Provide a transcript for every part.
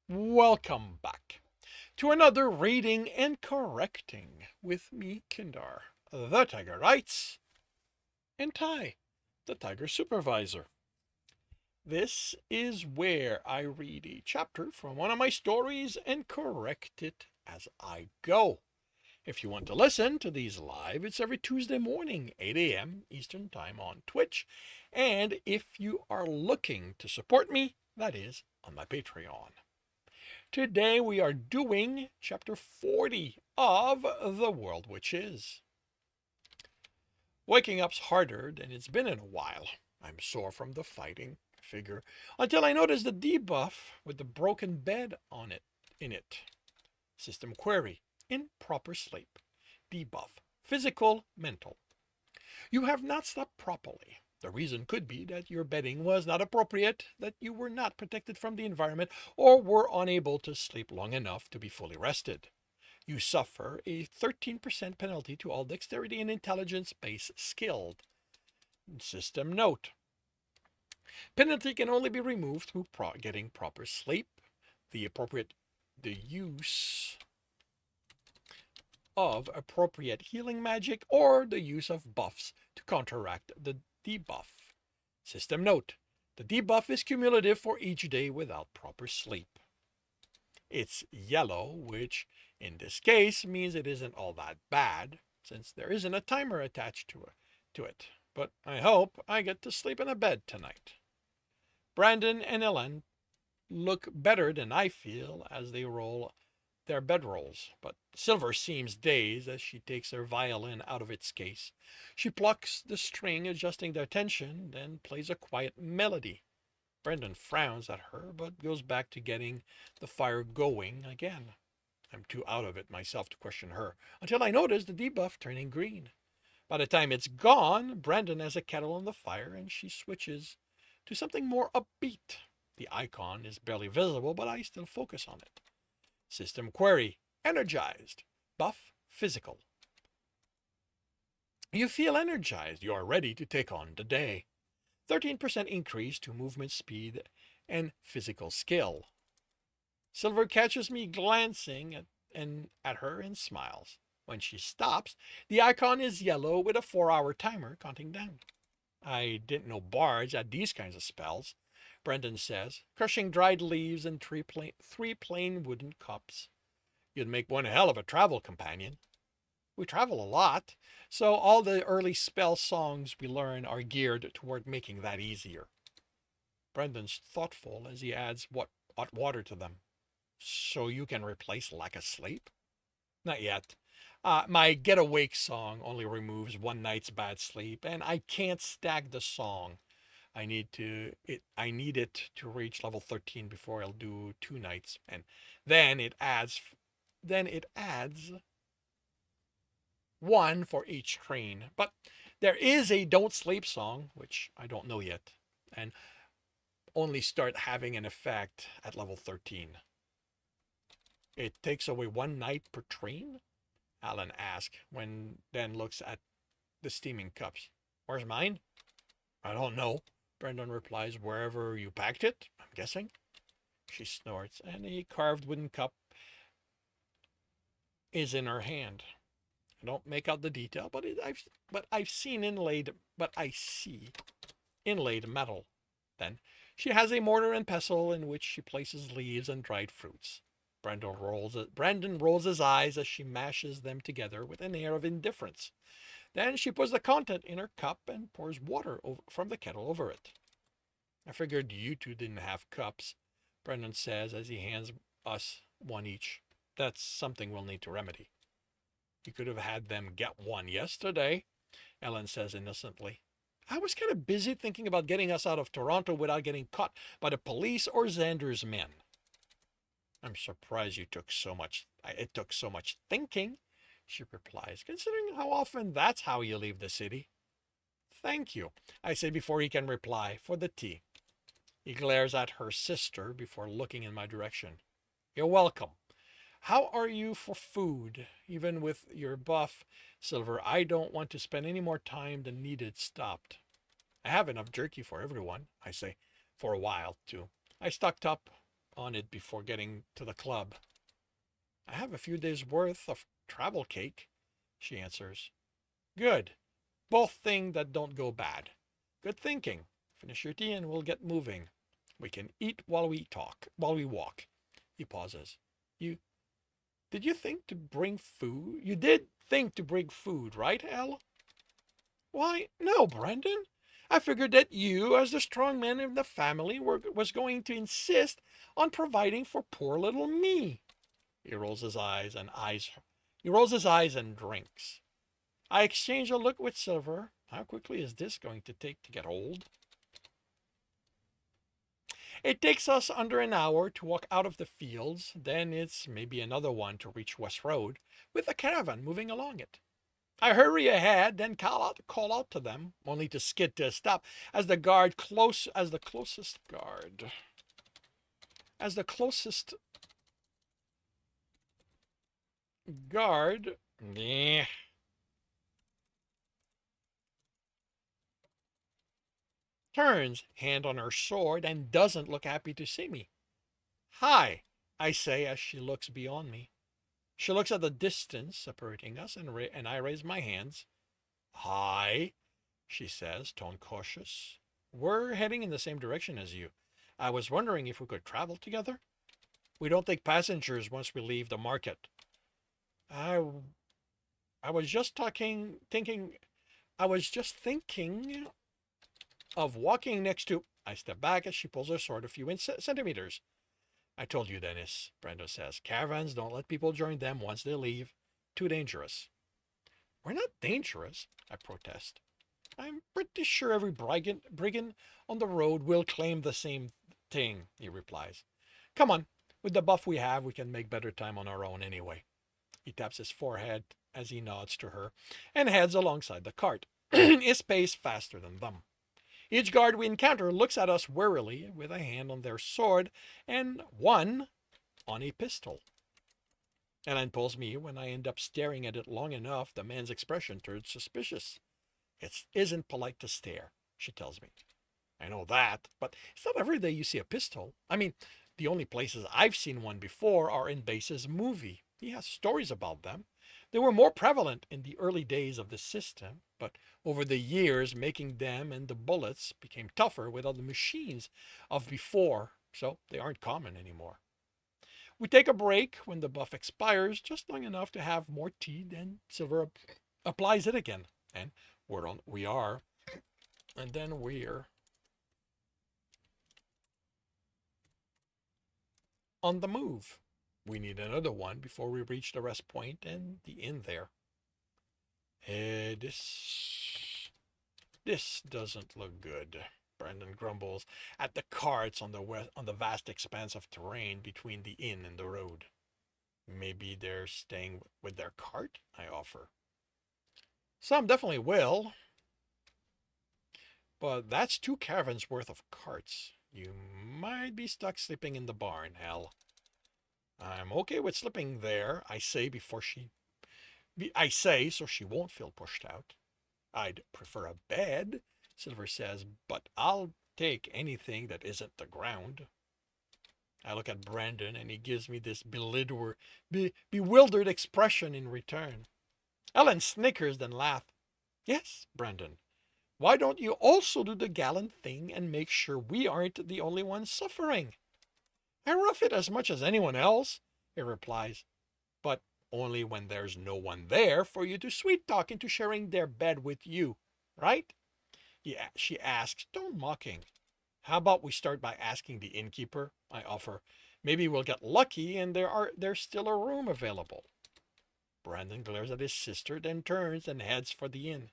Welcome back to another reading and correcting with me, Kindar, the Tiger Writes, and Ty, the Tiger Supervisor. This is where I read a chapter from one of my stories and correct it as I go. If you want to listen to these live, it's every Tuesday morning, 8 a.m. Eastern Time on Twitch. And if you are looking to support me, that is on my Patreon. Today we are doing chapter 40 of The World Which Is. Waking up's harder than it's been in a while. I'm sore from the fighting, figure, until I notice the debuff with the broken bed on it in it. System query. Improper sleep. Debuff. Physical, mental. You have not slept properly. The reason could be that your bedding was not appropriate, that you were not protected from the environment, or were unable to sleep long enough to be fully rested. You suffer a 13% penalty to all dexterity and intelligence base skilled. System note. Penalty can only be removed through getting proper sleep, the use of appropriate healing magic, or the use of buffs to counteract the debuff. System note. The debuff is cumulative for each day without proper sleep. It's yellow, which in this case means it isn't all that bad, since there isn't a timer attached to it. But I hope I get to sleep in a bed tonight. Brandon and Ellen look better than I feel as they roll their bedrolls, but Silver seems dazed as she takes her violin out of its case. She plucks the string, adjusting their tension, then plays a quiet melody. Brendan frowns at her, but goes back to getting the fire going again. I'm too out of it myself to question her, until I notice the debuff turning green. By the time it's gone, Brandon has a kettle on the fire, and she switches to something more upbeat. The icon is barely visible, but I still focus on it. System query. Energized. Buff. Physical. You feel energized. You are ready to take on the day. 13% increase to movement speed and physical skill. Silver catches me glancing at her and smiles. When she stops, the icon is yellow with a 4-hour timer counting down. I didn't know bards had these kinds of spells, Brendan says, crushing dried leaves and three plain wooden cups. You'd make one hell of a travel companion. We travel a lot, so all the early spell songs we learn are geared toward making that easier. Brendan's thoughtful as he adds hot water to them. So you can replace lack of sleep? Not yet. My Get Awake song only removes one night's bad sleep, and I can't stack the song. I need it to reach level 13 before I'll do 2 nights, and then it adds then it adds one for each train. But there is a Don't Sleep song, which I don't know yet, and only start having an effect at level 13. It takes away one night per train? Alan asks, when then looks at the steaming cups. Where's mine? I don't know. Brendan replies, wherever you packed it, I'm guessing. She snorts, and a carved wooden cup is in her hand. I don't make out the detail, I've seen inlaid, but I see inlaid metal. Then she has a mortar and pestle in which she places leaves and dried fruits. Brandon rolls his eyes as she mashes them together with an air of indifference. Then she puts the content in her cup and pours water from the kettle over it. I figured you two didn't have cups, Brendan says as he hands us one each. That's something we'll need to remedy. You could have had them get one yesterday, Ellen says innocently. I was kind of busy thinking about getting us out of Toronto without getting caught by the police or Xander's men. I'm surprised it took so much thinking, she replies, considering how often that's how you leave the city. Thank you, I say before he can reply, for the tea. He glares at her sister before looking in my direction. You're welcome. How are you for food? Even with your buff, Silver, I don't want to spend any more time than needed stopped. I have enough jerky for everyone, I say, for a while, too. I stocked up on it before getting to the club. I have a few days' worth of travel cake, she answers. Good. Both things that don't go bad. Good thinking. Finish your tea and we'll get moving. We can eat while we walk. He pauses. You did you think to bring food? You did think to bring food, right, Elle? Why, no, Brendan. I figured that you, as the strong man of the family, was going to insist on providing for poor little me. He rolls his eyes and eyes her. He rolls his eyes and drinks. I exchange a look with Silver. How quickly is this going to take to get old? It takes us under an hour to walk out of the fields, then it's maybe another one to reach West Road, with a caravan moving along it. I hurry ahead, then call out to them, only to skid to a stop as the closest guard. As the closest guard, turns, hand on her sword, and doesn't look happy to see me. Hi, I say as she looks beyond me. She looks at the distance separating us, and I raise my hands. Hi, she says, tone cautious. We're heading in the same direction as you. I was wondering if we could travel together. We don't take passengers once we leave the market. I, I was just thinking of walking next to. I step back as she pulls her sword a few centimeters. I told you, Dennis, Brenda says. Caravans don't let people join them once they leave. Too dangerous. We're not dangerous, I protest. I'm pretty sure every brigand on the road will claim the same thing, he replies. Come on, with the buff we have, we can make better time on our own anyway. He taps his forehead as he nods to her and heads alongside the cart, his pace faster than them. Each guard we encounter looks at us warily with a hand on their sword and one on a pistol. Ellen pulls me when I end up staring at it long enough, the man's expression turns suspicious. It isn't polite to stare, she tells me. I know that, but it's not every day you see a pistol. I mean, the only places I've seen one before are in Base's movie. He has stories about them. They were more prevalent in the early days of the system, but over the years, making them and the bullets became tougher without the machines of before, so they aren't common anymore. We take a break when the buff expires, just long enough to have more tea, then Silver applies it again, and we are, and then we're on the move. We need another one before we reach the rest point and the inn there. This doesn't look good. Brandon grumbles at the carts on the vast expanse of terrain between the inn and the road. Maybe they're staying with their cart, I offer. Some definitely will, but that's 2 caravans worth of carts. You might be stuck sleeping in the barn, hell. I'm okay with sleeping there, I say so she won't feel pushed out. I'd prefer a bed, Silver says, but I'll take anything that isn't the ground. I look at Brandon and he gives me this bewildered expression in return. Ellen snickers, then laughs. Yes, Brandon. Why don't you also do the gallant thing and make sure we aren't the only ones suffering? I rough it as much as anyone else, he replies, but only when there's no one there for you to sweet talk into sharing their bed with you, right? Yeah, she asks, don't mocking. How about we start by asking the innkeeper? I offer. Maybe we'll get lucky and there's still a room available. Brandon glares at his sister, then turns and heads for the inn.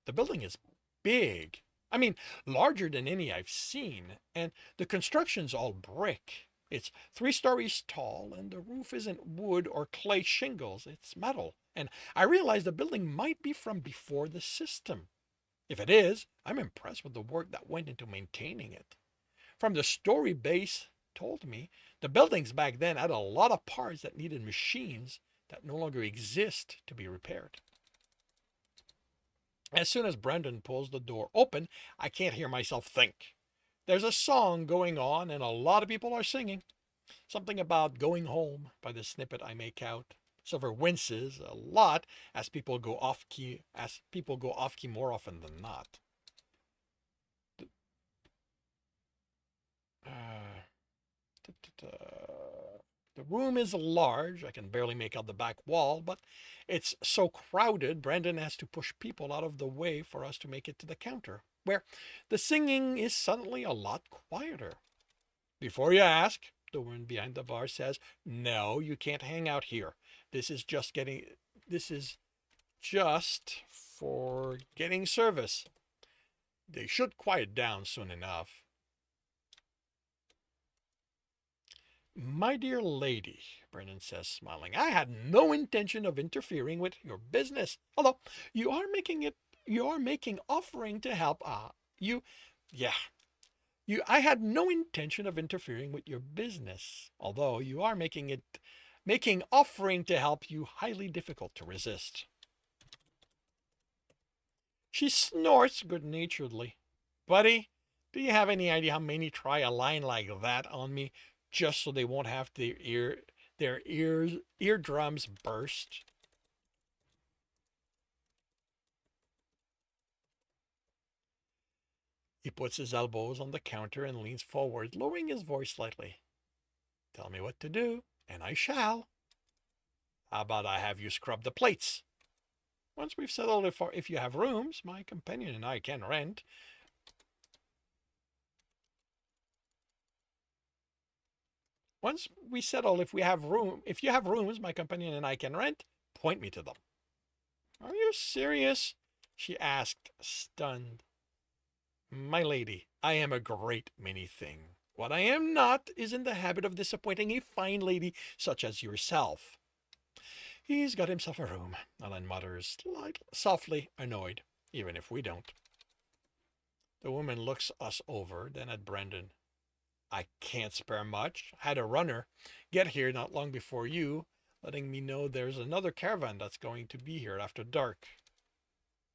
The building is big. I mean, larger than any I've seen, and the construction's all brick. It's 3 stories tall, and the roof isn't wood or clay shingles, it's metal. And I realize the building might be from before the system. If it is, I'm impressed with the work that went into maintaining it. From the story base told me, the buildings back then had a lot of parts that needed machines that no longer exist to be repaired. As soon as Brendan pulls the door open, I can't hear myself think. There's a song going on, and a lot of people are singing. Something about going home by the snippet I make out. Silver winces a lot as people go off key more often than not. Uh, the room is large. I can barely make out the back wall, but it's so crowded, Brandon has to push people out of the way for us to make it to the counter, where the singing is suddenly a lot quieter. Before you ask, the woman behind the bar says, "No, you can't hang out here. This is just getting this is just for getting service. They should quiet down soon enough." "My dear lady," Brennan says, smiling, "I had no intention of interfering with your business. Although you are making offering to help. You, yeah, I had no intention of interfering with your business. Although you are making offering to help you highly difficult to resist." She snorts good-naturedly. "Buddy, do you have any idea how many try a line like that on me just so they won't have their eardrums burst?" He puts his elbows on the counter and leans forward, lowering his voice slightly. "Tell me what to do, and I shall. How about I have you scrub the plates? Once we've settled if you have rooms, my companion and I can rent. Once we settle if you have rooms, my companion and I can rent, point me to them." "Are you serious?" she asked, stunned. "My lady, I am a great many things. What I am not is in the habit of disappointing a fine lady such as yourself." "He's got himself a room," Ellen mutters, softly annoyed, "even if we don't." The woman looks us over, then at Brendan. "I can't spare much. Had a runner get here not long before you, letting me know there's another caravan that's going to be here after dark.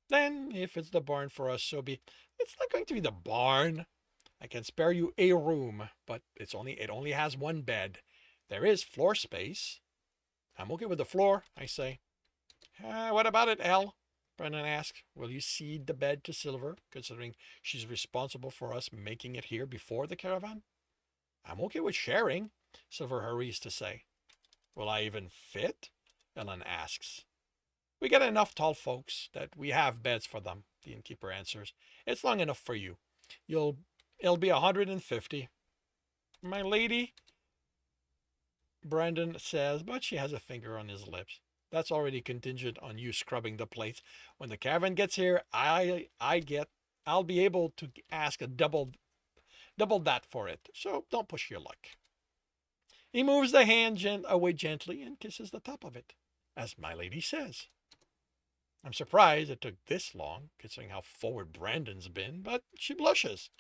Then, if it's the barn for us, so be. It's not going to be the barn. I can spare you a room, but it only has one bed. There is floor space." "I'm okay with the floor," I say. What about it, Elle?" Brennan asks. "Will you cede the bed to Silver, considering she's responsible for us making it here before the caravan?" "I'm okay with sharing," Silver hurries to say. "Will I even fit?" Ellen asks. "We get enough tall folks that we have beds for them," the innkeeper answers. "It's long enough for you. You'll It'll be 150. My lady," Brandon says, but she has a finger on his lips. "That's already contingent on you scrubbing the plates. When the caravan gets here, I'll be able to ask a double that for it. So don't push your luck." He moves the hand away gently and kisses the top of it, as my lady says. I'm surprised it took this long, considering how forward Brandon's been, but she blushes.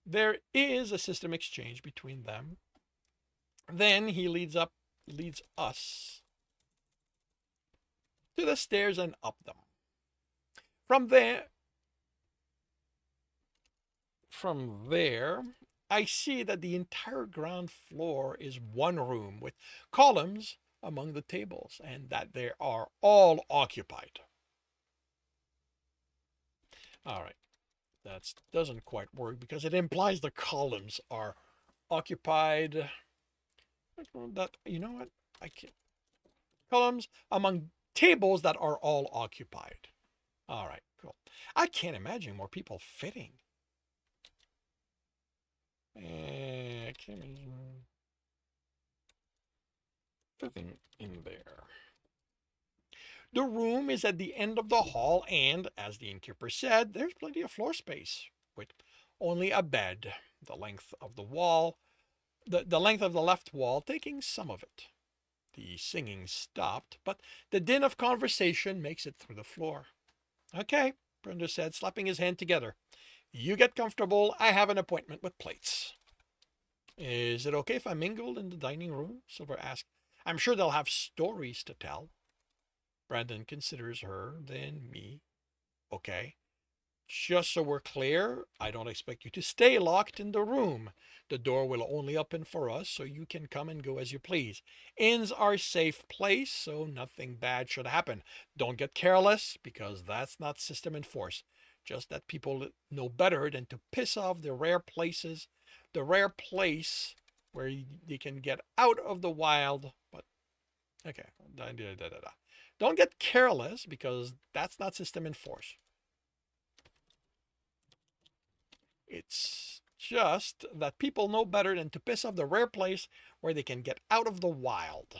There is a system exchange between them. Then he leads us to the stairs and up them. From there, from there, I see that the entire ground floor is one room with columns among the tables, and that they are all occupied. All right, that doesn't quite work because it implies the columns are occupied. That, you know what? I can't. Columns among tables that are all occupied. All right, cool. I can't imagine more people fitting. I can't imagine fitting in there. The room is at the end of the hall, and, as the innkeeper said, there's plenty of floor space, with only a bed, the length of the wall, the length of the left wall taking some of it. The singing stopped, but the din of conversation makes it through the floor. "Okay," Brenda said, slapping his hand together. "You get comfortable. I have an appointment with plates." "Is it okay if I mingle in the dining room?" Silver asked. "I'm sure they'll have stories to tell." Brandon considers her, then me. "Okay." Just so we're clear, I don't expect you to stay locked in the room. The door will only open for us so you can come and go as you please. Inns are a safe place, so nothing bad should happen. Don't get careless, because that's not system enforced. Just that people know better than to piss off the rare place where they can get out of the wild. But, okay. Don't get careless, because that's not system enforced. It's just that people know better than to piss off the rare place where they can get out of the wild.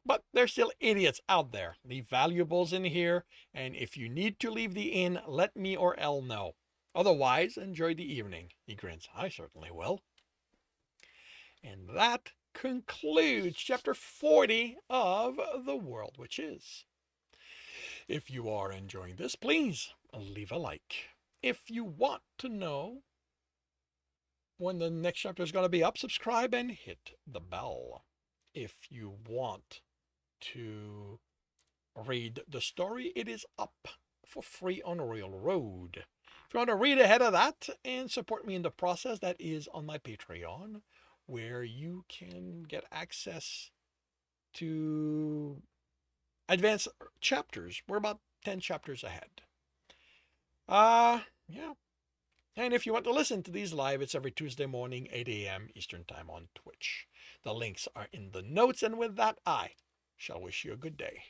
But there's still idiots out there. Leave valuables in here, and if you need to leave the inn, let me or Elle know. Otherwise, enjoy the evening. He grins. I certainly will. And that concludes chapter 40 of The World Which Is. If you are enjoying this, please leave a like. If you want to know when the next chapter is going to be up, subscribe and hit the bell. If you want to read the story, it is up for free on Railroad. If you want to read ahead of that and support me in the process, that is on my Patreon, where you can get access to advanced chapters. We're about 10 chapters ahead. Yeah. And if you want to listen to these live, it's every Tuesday morning, 8 a.m. Eastern Time on Twitch. The links are in the notes, and with that, I shall wish you a good day.